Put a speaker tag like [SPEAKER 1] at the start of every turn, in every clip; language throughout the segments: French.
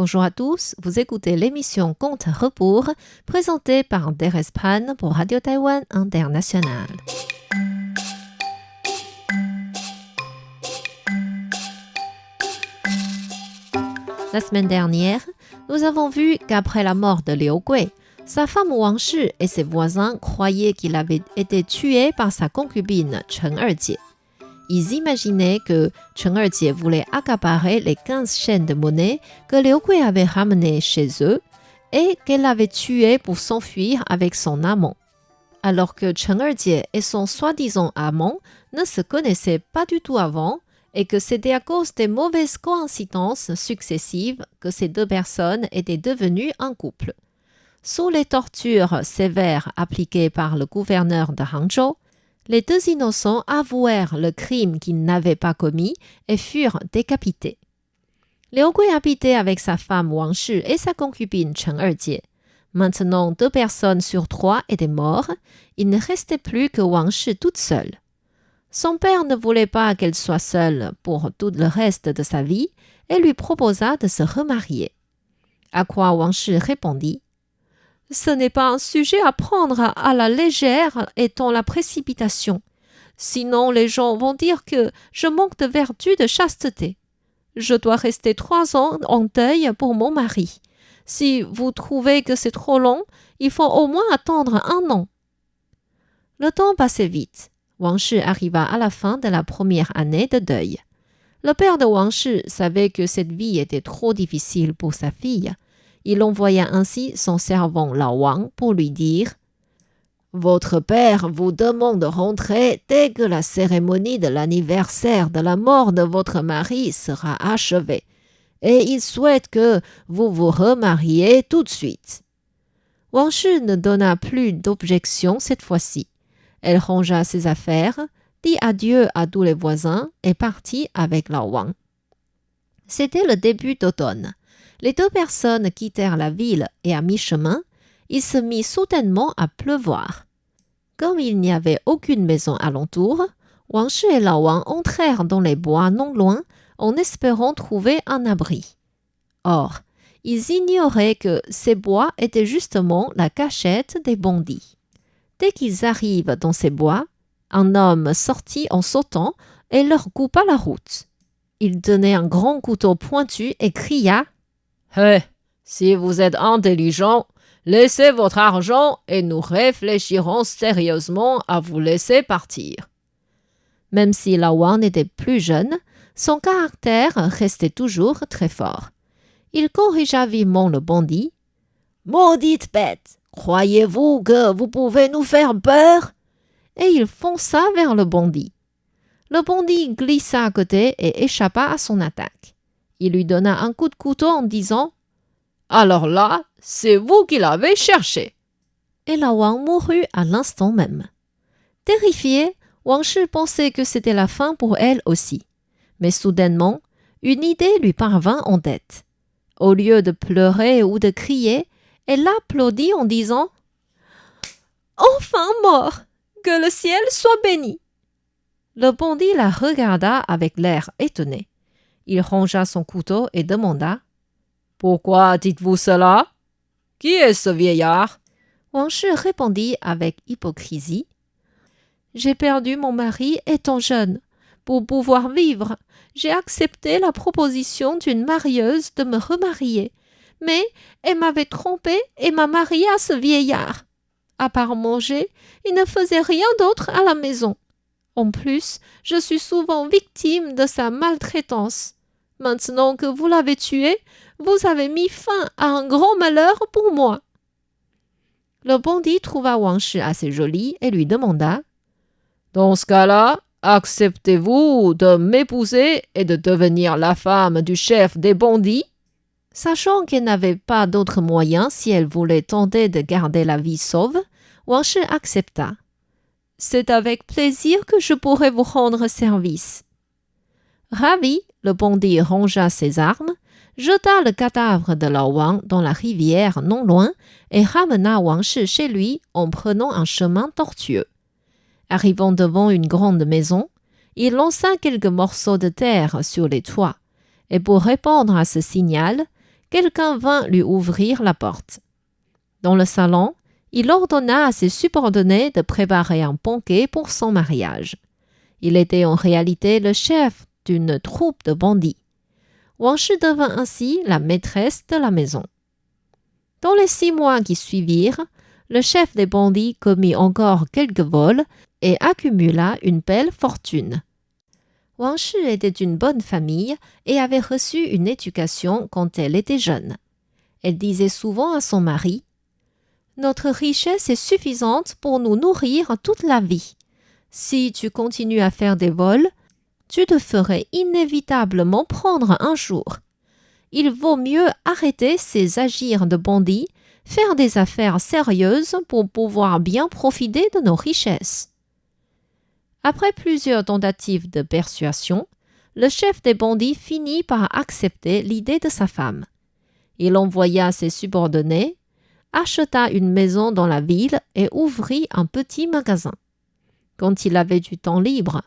[SPEAKER 1] Bonjour à tous, vous écoutez l'émission Conte Rebours, présentée par Derespan pour Radio Taïwan International. La semaine dernière, nous avons vu qu'après la mort de Liu Gui, sa femme Wang Shi et ses voisins croyaient qu'il avait été tué par sa concubine Chen Erjie. Ils imaginaient que Chen Erjie voulait accaparer les 15 chaînes de monnaie que Liu Gui avait ramenées chez eux et qu'elle l'avait tué pour s'enfuir avec son amant. Alors que Chen Erjie et son soi-disant amant ne se connaissaient pas du tout avant et que c'était à cause des mauvaises coïncidences successives que ces deux personnes étaient devenues un couple. Sous les tortures sévères appliquées par le gouverneur de Hangzhou, les deux innocents avouèrent le crime qu'ils n'avaient pas commis et furent décapités. Liu Gui habitait avec sa femme Wang Shi et sa concubine Chen Erjie. Maintenant, 2 personnes sur 3 étaient mortes. Il ne restait plus que Wang Shi toute seule. Son père ne voulait pas qu'elle soit seule pour tout le reste de sa vie et lui proposa de se remarier. À quoi Wang Shi répondit: « Ce n'est pas un sujet à prendre à la légère étant la précipitation. Sinon, les gens vont dire que je manque de vertu de chasteté. Je dois rester 3 ans en deuil pour mon mari. Si vous trouvez que c'est trop long, il faut au moins attendre 1 an. » Le temps passait vite. Wang Shi arriva à la fin de la première année de deuil. Le père de Wang Shi savait que cette vie était trop difficile pour sa fille. Il envoya ainsi son servant Lao Wang pour lui dire: « Votre père vous demande de rentrer dès que la cérémonie de l'anniversaire de la mort de votre mari sera achevée, et il souhaite que vous vous remariez tout de suite. » Wang Shi ne donna plus d'objection cette fois-ci. Elle rangea ses affaires, dit adieu à tous les voisins et partit avec Lao Wang. C'était le début d'automne. Les 2 personnes quittèrent la ville et à mi-chemin, il se mit soudainement à pleuvoir. Comme il n'y avait aucune maison alentour, Wang Shi et Lao Wang entrèrent dans les bois non loin en espérant trouver un abri. Or, ils ignoraient que ces bois étaient justement la cachette des bandits. Dès qu'ils arrivent dans ces bois, un homme sortit en sautant et leur coupa la route. Il tenait un grand couteau pointu et cria: « Hé, si vous êtes intelligent, laissez votre argent et nous réfléchirons sérieusement à vous laisser partir. » Même si Lao Wang n'était plus jeune, son caractère restait toujours très fort. Il corrigea vivement le bandit. « Maudite bête! Croyez-vous que vous pouvez nous faire peur ?» Et il fonça vers le bandit. Le bandit glissa à côté et échappa à son attaque. Il lui donna un coup de couteau en disant: « Alors là, c'est vous qui l'avez cherché. » Et Lao Wang mourut à l'instant même. Terrifiée, Wang Shi pensait que c'était la fin pour elle aussi. Mais soudainement, une idée lui parvint en tête. Au lieu de pleurer ou de crier, elle applaudit en disant: « Enfin mort! Que le ciel soit béni !» Le bandit la regarda avec l'air étonné. Il rangea son couteau et demanda: « Pourquoi dites-vous cela? Qui est ce vieillard? » Wang Shi répondit avec hypocrisie: « J'ai perdu mon mari étant jeune. Pour pouvoir vivre, j'ai accepté la proposition d'une marieuse de me remarier. Mais elle m'avait trompée et m'a mariée à ce vieillard. À part manger, il ne faisait rien d'autre à la maison. En plus, je suis souvent victime de sa maltraitance. Maintenant que vous l'avez tué, vous avez mis fin à un grand malheur pour moi. » Le bandit trouva Wang Shi assez jolie et lui demanda: « Dans ce cas-là, acceptez-vous de m'épouser et de devenir la femme du chef des bandits ?» Sachant qu'elle n'avait pas d'autre moyen si elle voulait tenter de garder la vie sauve, Wang Shi accepta. « C'est avec plaisir que je pourrai vous rendre service. » Ravi, le bandit rangea ses armes, jeta le cadavre de Lao Wang dans la rivière non loin et ramena Wang Shi chez lui en prenant un chemin tortueux. Arrivant devant une grande maison, il lança quelques morceaux de terre sur les toits et pour répondre à ce signal, quelqu'un vint lui ouvrir la porte. Dans le salon, il ordonna à ses subordonnés de préparer un banquet pour son mariage. Il était en réalité le chef d'une troupe de bandits. Wang Shi devint ainsi la maîtresse de la maison. Dans les 6 mois qui suivirent, le chef des bandits commit encore quelques vols et accumula une belle fortune. Wang Shi était d'une bonne famille et avait reçu une éducation quand elle était jeune. Elle disait souvent à son mari « Notre richesse est suffisante pour nous nourrir toute la vie. Si tu continues à faire des vols, tu te ferais inévitablement prendre un jour. Il vaut mieux arrêter ces agirs de bandits, faire des affaires sérieuses pour pouvoir bien profiter de nos richesses. » Après plusieurs tentatives de persuasion, le chef des bandits finit par accepter l'idée de sa femme. Il envoya ses subordonnés, acheta une maison dans la ville et ouvrit un petit magasin. Quand il avait du temps libre,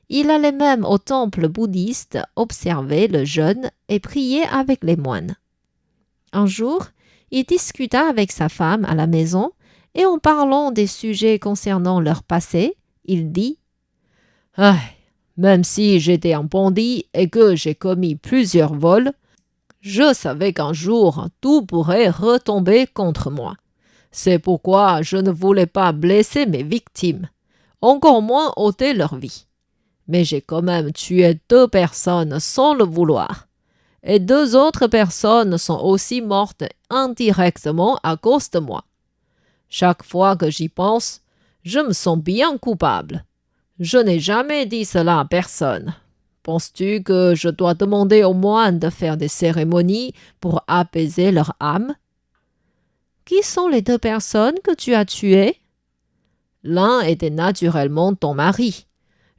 [SPEAKER 1] il allait même au temple bouddhiste observer le jeûne et prier avec les moines. Un jour, il discuta avec sa femme à la maison et en parlant des sujets concernant leur passé, il dit « Ah, même si j'étais un bandit et que j'ai commis plusieurs vols, je savais qu'un jour tout pourrait retomber contre moi. C'est pourquoi je ne voulais pas blesser mes victimes, encore moins ôter leur vie. Mais j'ai quand même tué 2 personnes sans le vouloir. Et 2 autres personnes sont aussi mortes indirectement à cause de moi. Chaque fois que j'y pense, je me sens bien coupable. Je n'ai jamais dit cela à personne. Penses-tu que je dois demander aux moines de faire des cérémonies pour apaiser leur âme? Qui sont les 2 personnes que tu as tuées? L'un était naturellement ton mari.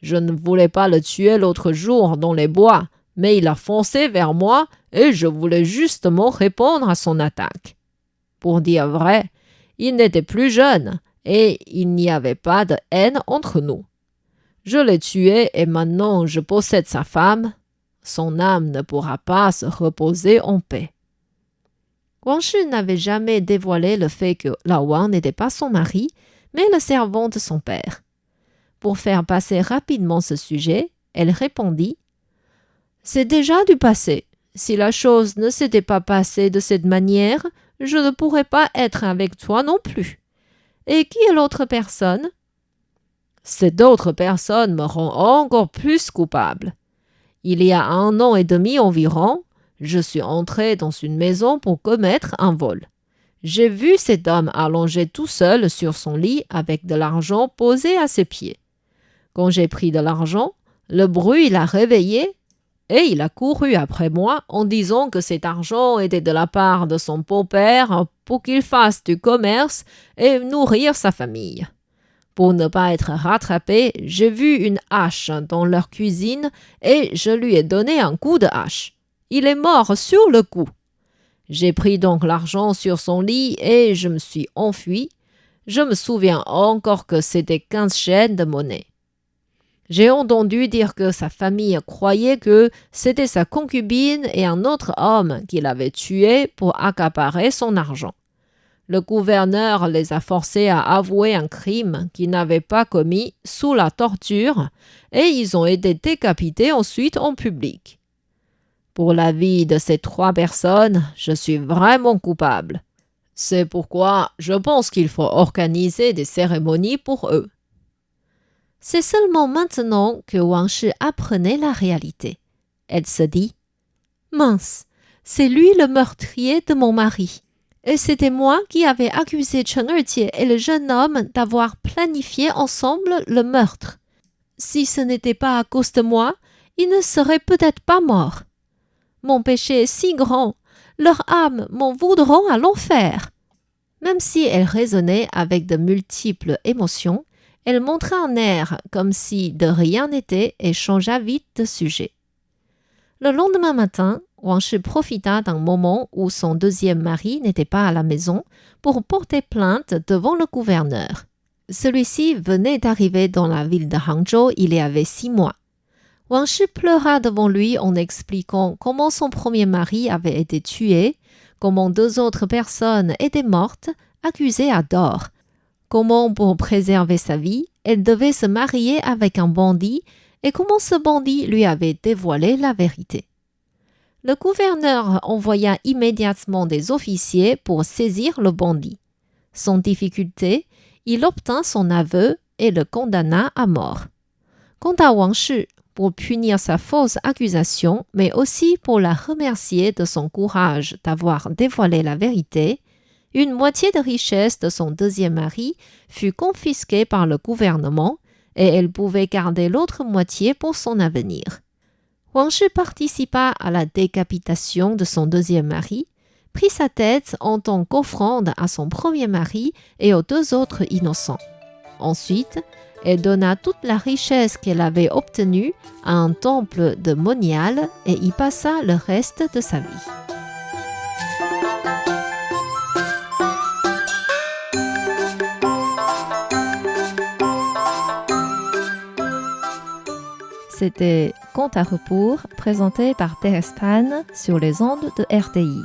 [SPEAKER 1] Je ne voulais pas le tuer l'autre jour dans les bois, mais il a foncé vers moi et je voulais justement répondre à son attaque. Pour dire vrai, il n'était plus jeune et il n'y avait pas de haine entre nous. Je l'ai tué et maintenant je possède sa femme. Son âme ne pourra pas se reposer en paix. » Wang Shi n'avait jamais dévoilé le fait que Lao Wang n'était pas son mari, mais le servant de son père. Pour faire passer rapidement ce sujet, elle répondit « C'est déjà du passé. Si la chose ne s'était pas passée de cette manière, je ne pourrais pas être avec toi non plus. Et qui est l'autre personne ? Cette autre personne me rend encore plus coupable. Il y a 1 an et demi environ, je suis entré dans une maison pour commettre un vol. J'ai vu cet homme allongé tout seul sur son lit avec de l'argent posé à ses pieds. Quand j'ai pris de l'argent, le bruit l'a réveillé et il a couru après moi en disant que cet argent était de la part de son beau-père pour qu'il fasse du commerce et nourrir sa famille. Pour ne pas être rattrapé, j'ai vu une hache dans leur cuisine et je lui ai donné un coup de hache. Il est mort sur le coup. J'ai pris donc l'argent sur son lit et je me suis enfui. Je me souviens encore que c'était 15 chaînes de monnaie. J'ai entendu dire que sa famille croyait que c'était sa concubine et un autre homme qui l'avaient tué pour accaparer son argent. Le gouverneur les a forcés à avouer un crime qu'ils n'avaient pas commis sous la torture et ils ont été décapités ensuite en public. Pour la vie de ces 3 personnes, je suis vraiment coupable. C'est pourquoi je pense qu'il faut organiser des cérémonies pour eux. » C'est seulement maintenant que Wang Shi apprenait la réalité. Elle se dit « Mince, c'est lui le meurtrier de mon mari. Et c'était moi qui avais accusé Chen Erjie et le jeune homme d'avoir planifié ensemble le meurtre. Si ce n'était pas à cause de moi, ils ne seraient peut-être pas morts. Mon péché est si grand, leurs âmes m'en voudront à l'enfer. » Même si elle raisonnait avec de multiples émotions, elle montra un air comme si de rien n'était et changea vite de sujet. Le lendemain matin, Wang Shi profita d'un moment où son 2e mari n'était pas à la maison pour porter plainte devant le gouverneur. Celui-ci venait d'arriver dans la ville de Hangzhou il y avait 6 mois. Wang Shi pleura devant lui en expliquant comment son premier mari avait été tué, comment 2 autres personnes étaient mortes, accusées à tort, comment pour préserver sa vie, elle devait se marier avec un bandit et comment ce bandit lui avait dévoilé la vérité. Le gouverneur envoya immédiatement des officiers pour saisir le bandit. Sans difficulté, il obtint son aveu et le condamna à mort. Quant à Wang Shi, pour punir sa fausse accusation, mais aussi pour la remercier de son courage d'avoir dévoilé la vérité, une moitié de richesse de son deuxième mari fut confisquée par le gouvernement et elle pouvait garder l'autre moitié pour son avenir. Wang Shi participa à la décapitation de son deuxième mari, prit sa tête en tant qu'offrande à son premier mari et aux 2 autres innocents. Ensuite, elle donna toute la richesse qu'elle avait obtenue à un temple de Monial et y passa le reste de sa vie. C'était Conte à rebours présenté par Thérèse Pan sur les ondes de RTI.